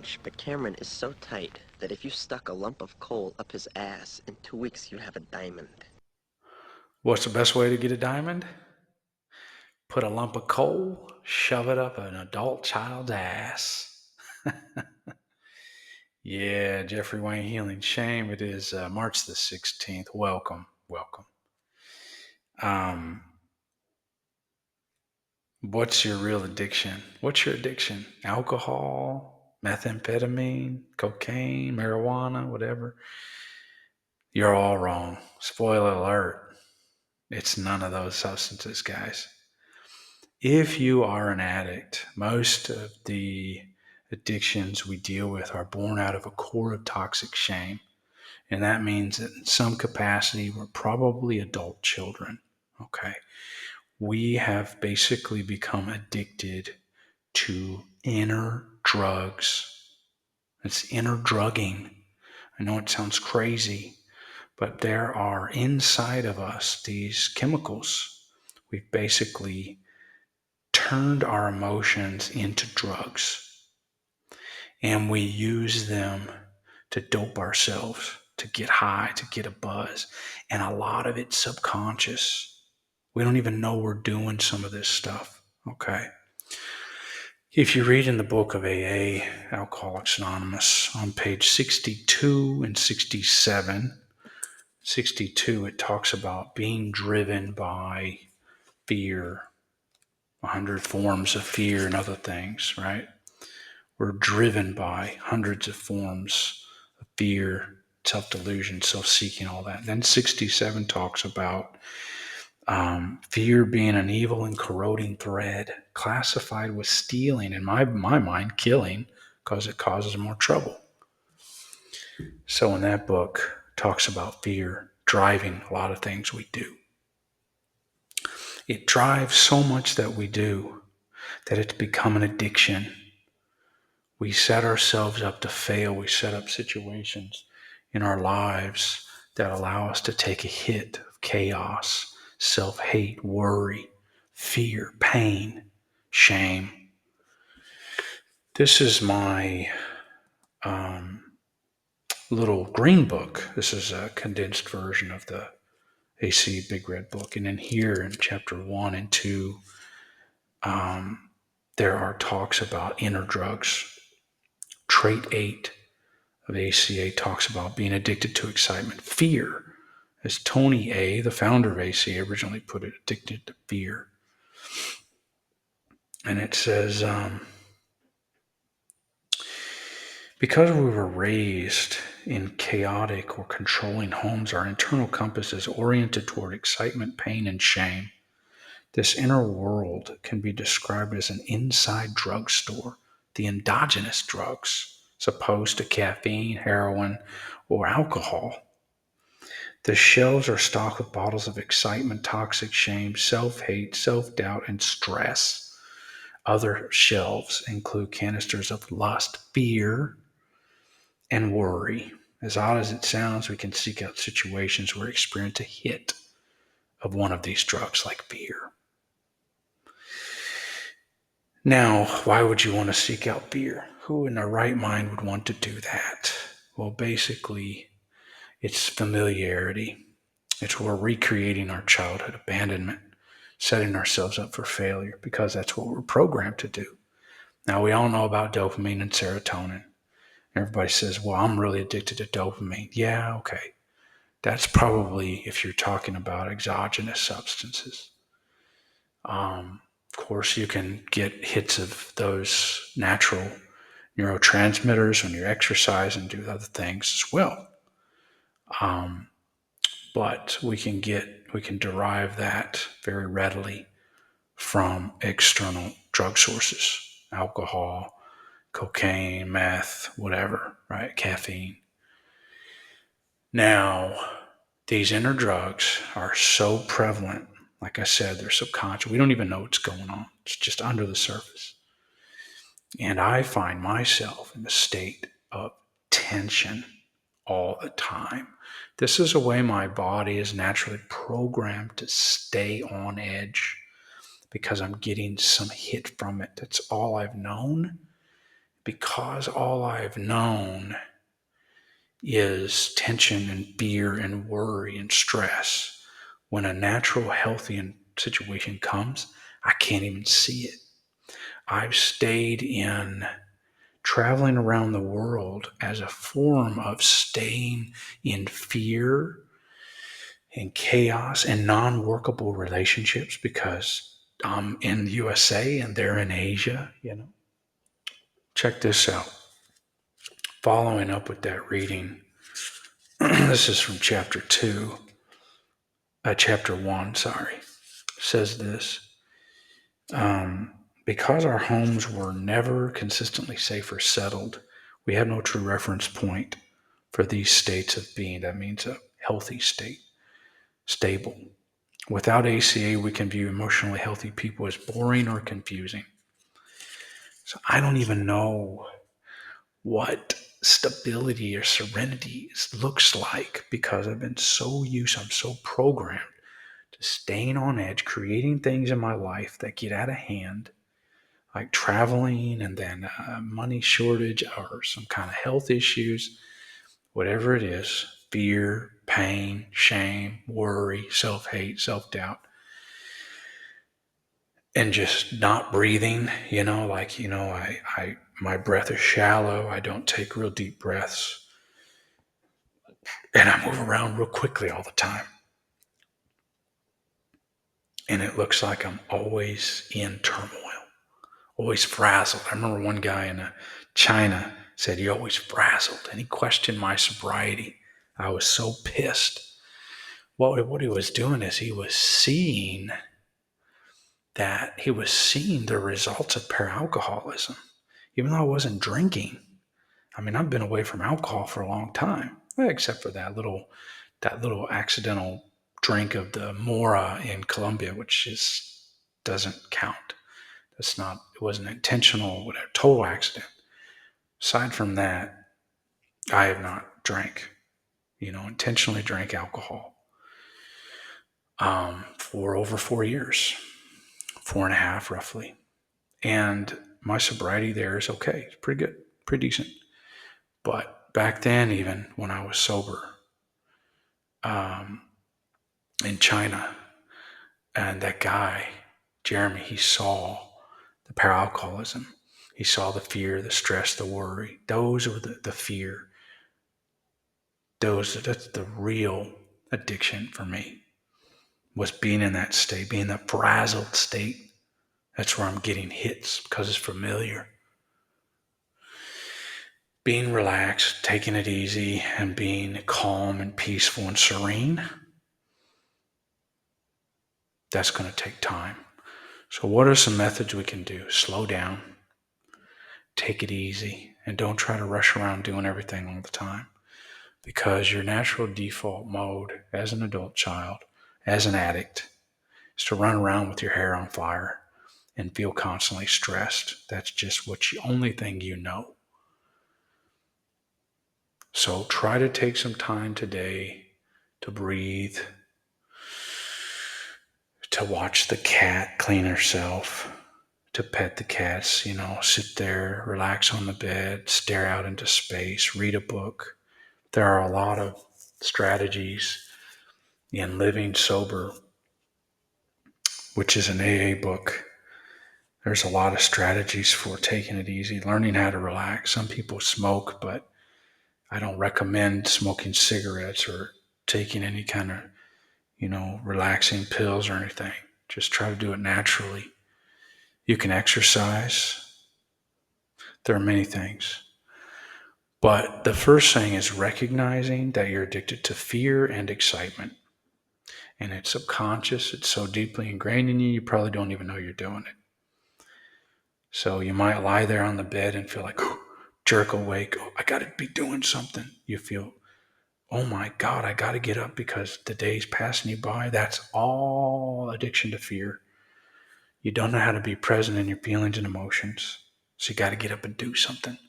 punch, but Cameron is so tight that if you stuck a lump of coal up his ass, in 2 weeks you'd have a diamond. What's the best way to get a diamond? Put a lump of coal, shove it up an adult child's ass. Yeah, Jeffrey Wayne Healing. Shame it is March the 16th. Welcome, welcome. Um, what's your real addiction? What's your addiction? Alcohol, methamphetamine, cocaine, marijuana, whatever. You're all wrong. Spoiler alert. It's none of those substances, guys. If you are an addict, most of the addictions we deal with are born out of a core of toxic shame. And that means that in some capacity, we're probably adult children. Okay. We have basically become addicted to inner drugs. It's inner drugging. I know it sounds crazy, but there are inside of us these chemicals. We've basically turned our emotions into drugs, and we use them to dope ourselves, to get high, to get a buzz. And a lot of it's subconscious. We don't even know we're doing some of this stuff. Okay. If you read in the book of AA, Alcoholics Anonymous, on page 62 and 67, 62, it talks about being driven by fear, 100 forms of fear and other things, right? We're driven by hundreds of forms of fear, self-delusion, self-seeking, all that. Then 67 talks about fear being an evil and corroding thread, classified with stealing, in my mind, killing, because it causes more trouble. So in that book, talks about fear driving a lot of things we do. It drives so much that we do that it's become an addiction. We set ourselves up to fail. We set up situations in our lives that allow us to take a hit of chaos, self-hate, worry, fear, pain, shame. This is my little green book. This is a condensed version of the AC Big Red Book. And in here in chapter 1 and 2, there are talks about inner drugs. Trait 8 of ACA talks about being addicted to excitement. Fear, as Tony A., the founder of ACA, originally put it, addicted to fear. And it says, because we were raised in chaotic or controlling homes, our internal compass is oriented toward excitement, pain, and shame. This inner world can be described as an inside drugstore, the endogenous drugs, as opposed to caffeine, heroin, or alcohol. The shelves are stocked with bottles of excitement, toxic shame, self-hate, self-doubt, and stress. Other shelves include canisters of lust, fear, and worry. As odd as it sounds, we can seek out situations where we experience a hit of one of these drugs, like fear. Now, why would you want to seek out fear? Who in their right mind would want to do that? Well, basically, it's familiarity. It's we're recreating our childhood abandonment, setting ourselves up for failure because that's what we're programmed to do. Now, we all know about dopamine and serotonin. Everybody says, well, I'm really addicted to dopamine. Yeah, okay. That's probably if you're talking about exogenous substances. Of course, you can get hits of those natural neurotransmitters when you exercise and do other things as well. But we can derive that very readily from external drug sources, alcohol, cocaine, meth, whatever, right? Caffeine. Now, these inner drugs are so prevalent. Like I said, they're subconscious. We don't even know what's going on. It's just under the surface. And I find myself in a state of tension all the time. This is a way my body is naturally programmed to stay on edge because I'm getting some hit from it. That's all I've known. because all I've known is tension and fear and worry and stress. When a natural, healthy situation comes, I can't even see it. I've stayed in traveling around the world as a form of staying in fear and chaos and non-workable relationships because I'm in the USA and they're in Asia, Check this out. Following up with that reading, this is from chapter 1, says this. Because our homes were never consistently safe or settled, we have no true reference point for these states of being. That means a healthy state, stable. Without ACA, we can view emotionally healthy people as boring or confusing. So I don't even know what stability or serenity looks like because I've been I'm so programmed to staying on edge, creating things in my life that get out of hand, like traveling and then money shortage or some kind of health issues, whatever it is, fear, pain, shame, worry, self-hate, self-doubt, and just not breathing, my breath is shallow. I don't take real deep breaths. And I move around real quickly all the time. And it looks like I'm always in turmoil, always frazzled. I remember one guy in China said he always frazzled, and he questioned my sobriety. I was so pissed. What he was doing is he was seeing the results of para-alcoholism, even though I wasn't drinking. I mean, I've been away from alcohol for a long time, except for that little accidental drink of the Mora in Colombia, which doesn't count. It wasn't intentional, whatever, total accident. Aside from that, I have not intentionally drank alcohol for over 4 years, 4.5 roughly. And my sobriety there is okay. It's pretty good, pretty decent. But back then, even when I was sober, in China, and that guy, Jeremy, he saw the para-alcoholism. He saw the fear, the stress, the worry. Those were the fear. That's the real addiction for me, was being in that state, being in that frazzled state. That's where I'm getting hits because it's familiar. Being relaxed, taking it easy, and being calm and peaceful and serene, that's going to take time. So what are some methods we can do? Slow down, take it easy, and don't try to rush around doing everything all the time, because your natural default mode as an adult child, as an addict, is to run around with your hair on fire and feel constantly stressed. That's just only thing you know. So try to take some time today to breathe, to watch the cat clean herself, to pet the cats, sit there, relax on the bed, stare out into space, read a book. There are a lot of strategies in Living Sober, which is an AA book. There's a lot of strategies for taking it easy, learning how to relax. Some people smoke, but I don't recommend smoking cigarettes or taking any kind of, relaxing pills or anything. Just try to do it naturally. You can exercise. There are many things. But the first thing is recognizing that you're addicted to fear and excitement. And it's subconscious. It's so deeply ingrained in you, you probably don't even know you're doing it. So you might lie there on the bed and feel like, jerk awake. I got to be doing something. You feel, oh my God, I got to get up because the day's passing you by. That's all addiction to fear. You don't know how to be present in your feelings and emotions. So you got to get up and do something.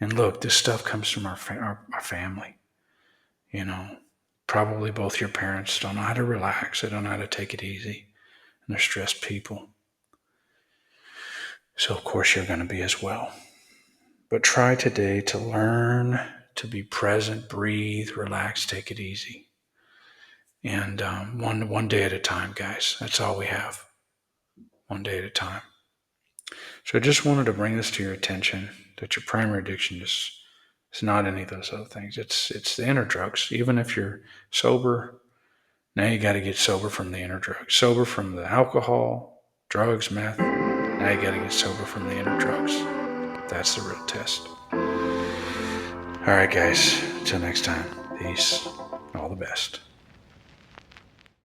And look, this stuff comes from our family. Probably both your parents don't know how to relax. They don't know how to take it easy. And they're stressed people. So of course you're going to be as well. But try today to learn to be present, breathe, relax, take it easy. And one day at a time, guys. That's all we have. One day at a time. So I just wanted to bring this to your attention that your primary addiction is not any of those other things. It's the inner drugs. Even if you're sober, now you got to get sober from the inner drugs. Sober from the alcohol, drugs, meth. Now you got to get sober from the inner drugs. That's the real test. All right, guys. Until next time. Peace. All the best.